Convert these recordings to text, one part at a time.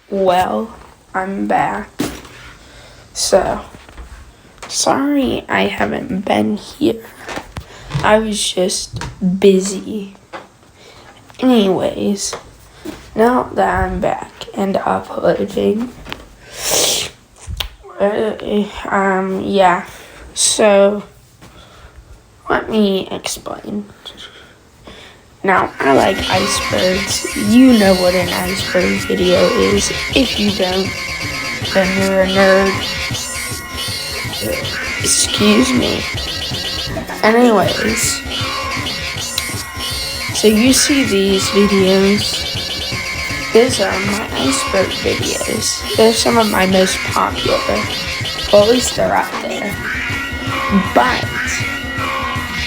Well, I'm back. So, sorry I haven't been here. I was just busy. Anyways, now that I'm back and uploading, so let me explain. Now, I like icebergs. You know what an iceberg video is. If you don't, then you're a nerd. Excuse me. Anyways, so you see these videos. These are my iceberg videos. They're some of my most popular. Well, at least they're up there. But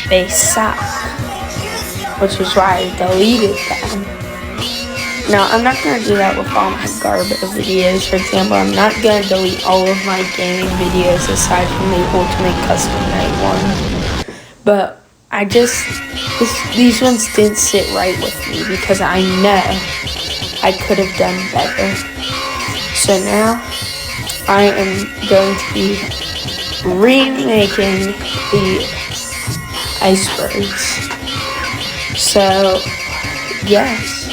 they suck, which is why I deleted them. Now, I'm not going to do that with all my garbage videos. For example, I'm not going to delete all of my gaming videos aside from the Ultimate Custom Night one. But these ones didn't sit right with me because I know I could have done better. So now, I am going to be remaking the icebergs. So, yes.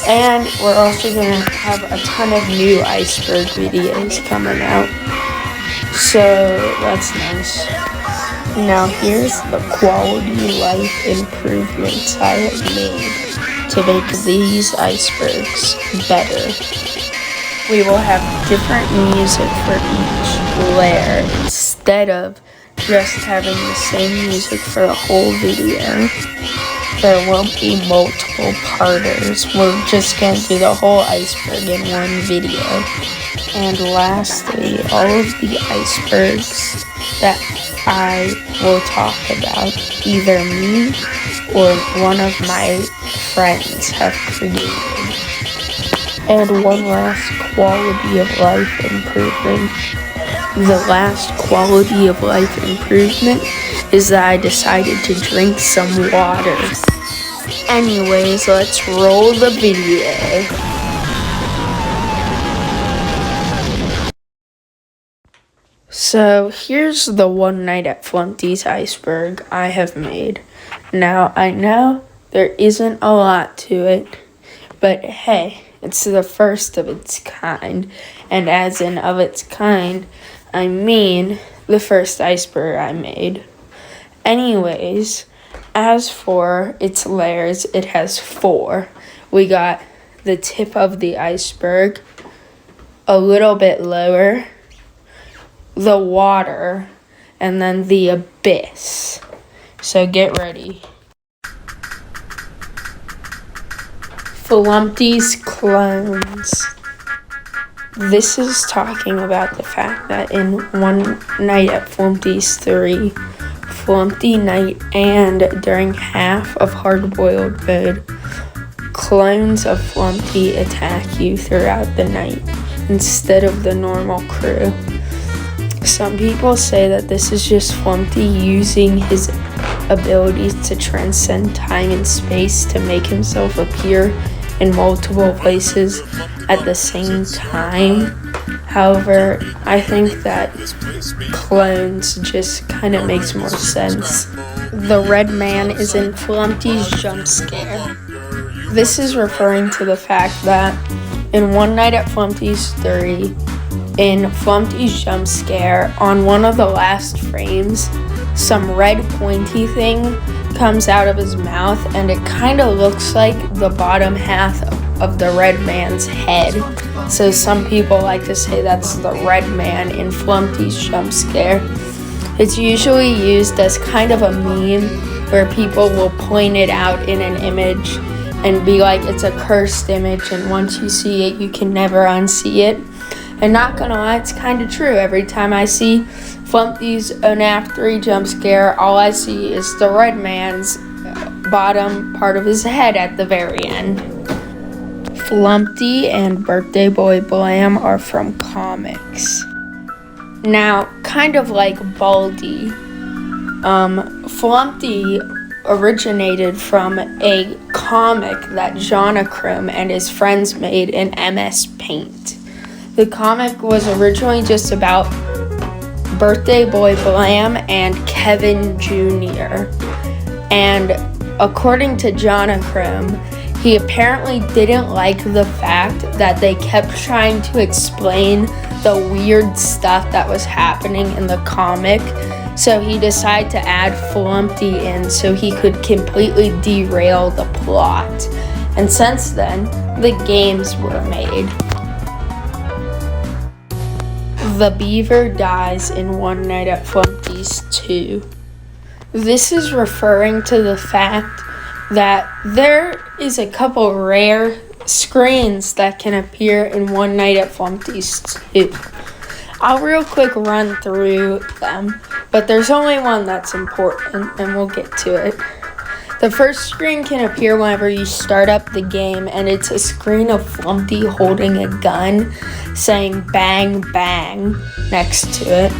And we're also going to have a ton of new iceberg videos coming out. So, that's nice. Now, here's the quality life improvements I have made to make these icebergs better. We will have different music for each layer instead of just having the same music for the whole video. There won't be multiple parters. We're just going to do the whole iceberg in one video. And lastly, all of the icebergs that I will talk about, either me or one of my friends have created. And one last quality of life improvement. The last quality of life improvement is that I decided to drink some water. Anyways, let's roll the video. So here's the one Night at Flumpty's iceberg I have made. Now, I know there isn't a lot to it, but hey, it's the first of its kind. And as in of its kind, I mean the first iceberg I made. Anyways, as for its layers, it has 4. We got the tip of the iceberg, a little bit lower, the water, and then the abyss. So get ready. Flumpty's clones. This is talking about the fact that in One Night at Flumpty's 3, Flumpty Night, and during half of Hard-Boiled Mode, clones of Flumpty attack you throughout the night instead of the normal crew. Some people say that this is just Flumpty using his abilities to transcend time and space to make himself appear in multiple places at the same time. However, I think that clones just kind of makes more sense. The red man is in Flumpty's jump scare. This is referring to the fact that in One Night at Flumpty's 3, in Flumpty's jump scare, on one of the last frames, some red pointy thing comes out of his mouth, and it kind of looks like the bottom half of the red man's head. So some people like to say that's the red man in Flumpty's jump scare. It's usually used as kind of a meme where people will point it out in an image and be like, it's a cursed image, and once you see it, you can never unsee it. And not gonna lie, it's kind of true. Every time I see Flumpty's FNAF 3 jump scare, all I see is the red man's bottom part of his head at the very end. Flumpty and Birthday Boy Blam are from comics. Now, kind of like Baldi, Flumpty originated from a comic that Jonathan and his friends made in MS Paint. The comic was originally just about Birthday Boy Blam and Kevin Jr. And according to Jonathan, he apparently didn't like the fact that they kept trying to explain the weird stuff that was happening in the comic, so he decided to add Flumpty in so he could completely derail the plot. And since then, the games were made. The beaver dies in One Night at Flumpty's 2. This is referring to the fact that there is a couple rare screens that can appear in One Night at Flumpty's 2. I'll real quick run through them, but there's only one that's important, and we'll get to it. The first screen can appear whenever you start up the game, and it's a screen of Flumpty holding a gun saying bang bang next to it.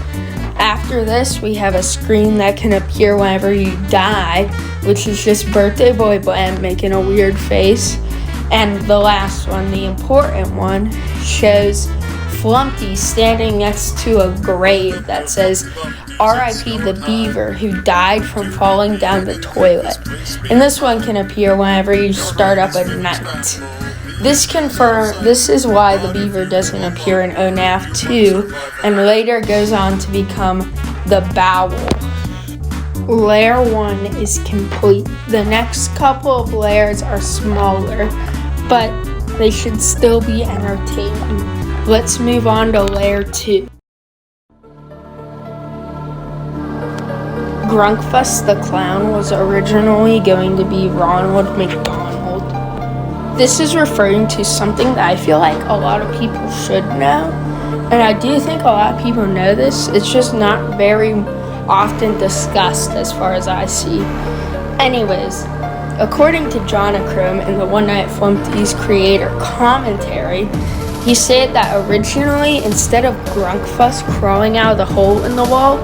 After this, we have a screen that can appear whenever you die, which is just Birthday Boy Blam making a weird face. And the last one, the important one, shows Flumpty standing next to a grave that says R.I.P. the beaver who died from falling down the toilet. And this one can appear whenever you start up at night. This is why the beaver doesn't appear in ONAF 2 and later goes on to become the Bowel. Layer 1 is complete. The next couple of layers are smaller, but they should still be entertaining. Let's move on to layer 2. Grunkfuss the Clown was originally going to be Ronald McDonald. This is referring to something that I feel like a lot of people should know, and I do think a lot of people know this. It's just not very often discussed as far as I see. Anyways, according to Jonathan in the One Night at Flumpty's creator commentary, he said that originally, instead of Grunkfuss crawling out of the hole in the wall,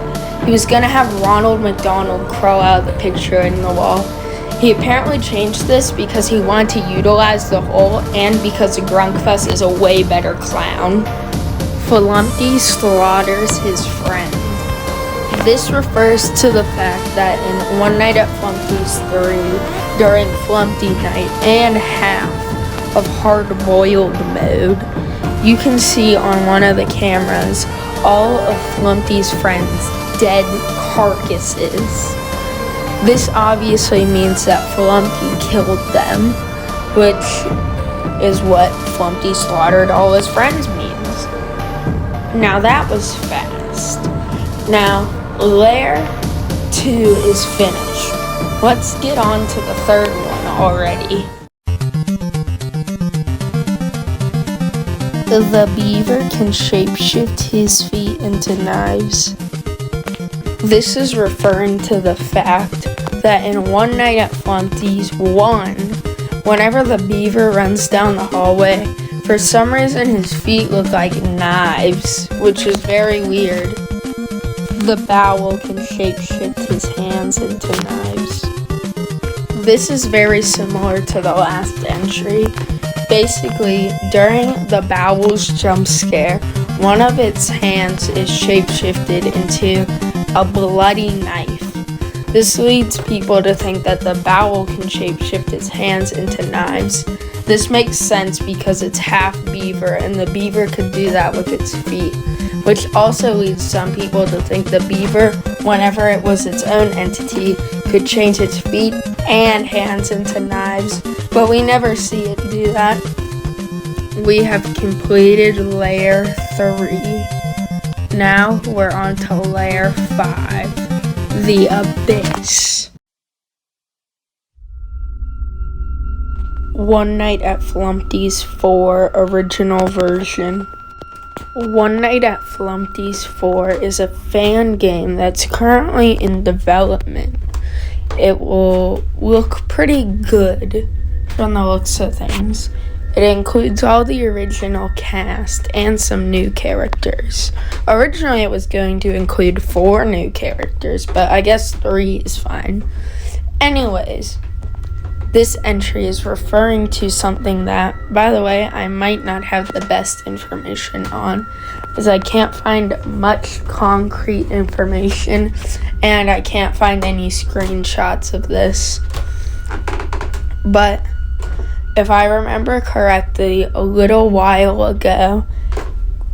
he was going to have Ronald McDonald crawl out of the picture in the wall. He apparently changed this because he wanted to utilize the hole and because Grunkfuss is a way better clown. Flumpty slaughters his friend. This refers to the fact that in One Night at Flumpty's 3, during Flumpty Night and half of hard-boiled mode, you can see on one of the cameras all of Flumpty's friends' dead carcasses. This obviously means that Flumpty killed them, which is what Flumpty slaughtered all his friends means. Now that was fast. Now, layer 2 is finished. Let's get on to the third one already. The beaver can shapeshift his feet into knives. This is referring to the fact that in One Night at Flumpty's 1, whenever the beaver runs down the hallway, for some reason his feet look like knives, which is very weird. The Bowel can shapeshift his hands into knives. This is very similar to the last entry. Basically, during the Bowel's jump scare, one of its hands is shapeshifted into a bloody knife. This leads people to think that the Bowel can shapeshift his hands into knives. This makes sense because it's half beaver and the beaver could do that with its feet, which also leads some people to think the beaver, whenever it was its own entity, could change its feet and hands into knives, but we never see it do that. We have completed layer 3. Now we're on to layer 5, the Abyss. One Night at Flumpty's 4 original version. One Night at Flumpty's 4 is a fan game that's currently in development. It will look pretty good from the looks of things. It includes all the original cast and some new characters. Originally it was going to include 4 new characters, but I guess 3 is fine. Anyways, this entry is referring to something that, by the way, I might not have the best information on, as I can't find much concrete information, and I can't find any screenshots of this. But if I remember correctly, a little while ago,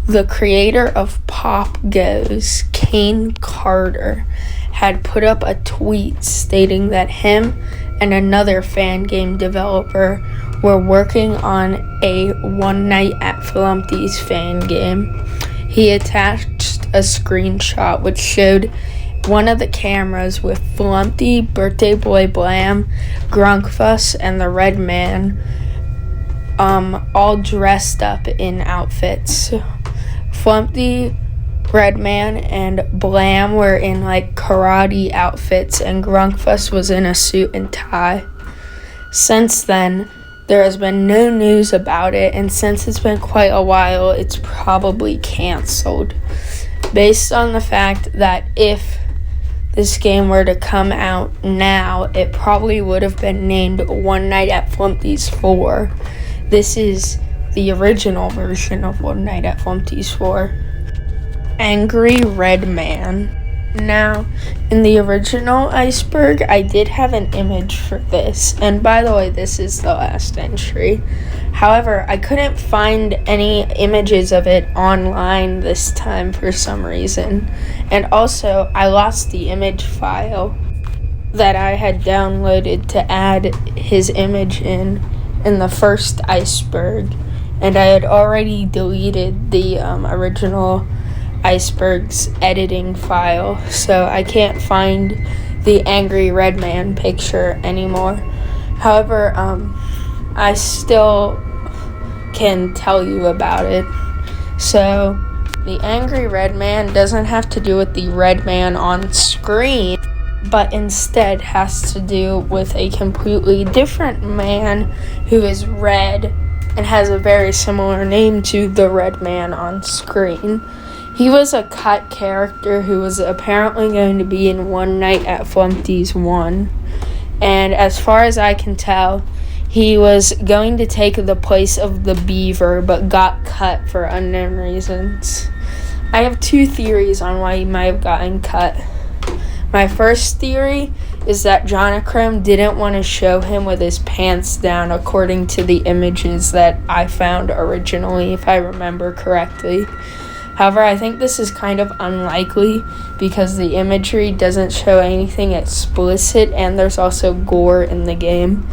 the creator of Pop Goes, Kane Carter, had put up a tweet stating that him and another fan game developer were working on a One Night at Flumpty's fan game. He attached a screenshot which showed one of the cameras with Flumpty, Birthday Boy Blam, Grunkfuss, and the Red Man all dressed up in outfits. Flumpty, Red Man, and Blam were in like karate outfits, and Grunkfuss was in a suit and tie. Since then, there has been no news about it, and since it's been quite a while, it's probably canceled. Based on the fact that if this game were to come out now, it probably would have been named One Night at Flumpty's 4. This is the original version of One Night at Flumpty's 4. Angry Red Man. Now, in the original Iceberg, I did have an image for this, and by the way, this is the last entry. However, I couldn't find any images of it online this time for some reason, and also, I lost the image file that I had downloaded to add his image in the first Iceberg, and I had already deleted the original Iceberg's editing file, so I can't find the Angry Red Man picture anymore. However, I still can tell you about it. So, the Angry Red Man doesn't have to do with the red man on screen, but instead has to do with a completely different man who is red and has a very similar name to the red man on screen. He was a cut character who was apparently going to be in One Night at Flumpty's 1. And as far as I can tell, he was going to take the place of the beaver, but got cut for unknown reasons. I have two theories on why he might have gotten cut. My first theory is that Jonachrome didn't want to show him with his pants down according to the images that I found originally, if I remember correctly. However, I think this is kind of unlikely because the imagery doesn't show anything explicit and there's also gore in the game.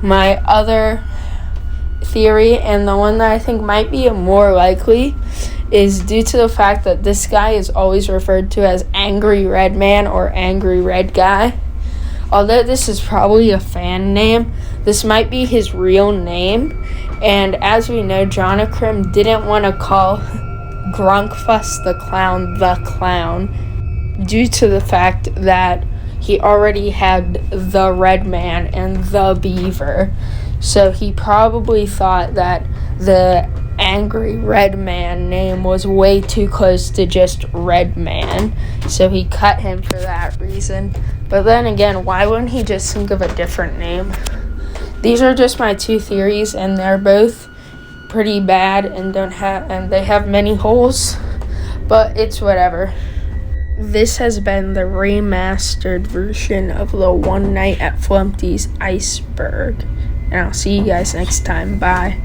My other theory, and the one that I think might be more likely, is due to the fact that this guy is always referred to as Angry Red Man or Angry Red Guy. Although this is probably a fan name, this might be his real name. And as we know, Jonachrome didn't want to call Grunkfuss the Clown due to the fact that he already had the Red Man and the Beaver. So he probably thought that the Angry Red Man name was way too close to just Red Man. So he cut him for that reason. But then again, why wouldn't he just think of a different name? These are just my two theories, and they're both pretty bad and they have many holes, but it's whatever. This has been the remastered version of the One Night at Flumpty's Iceberg, and I'll see you guys next time. Bye.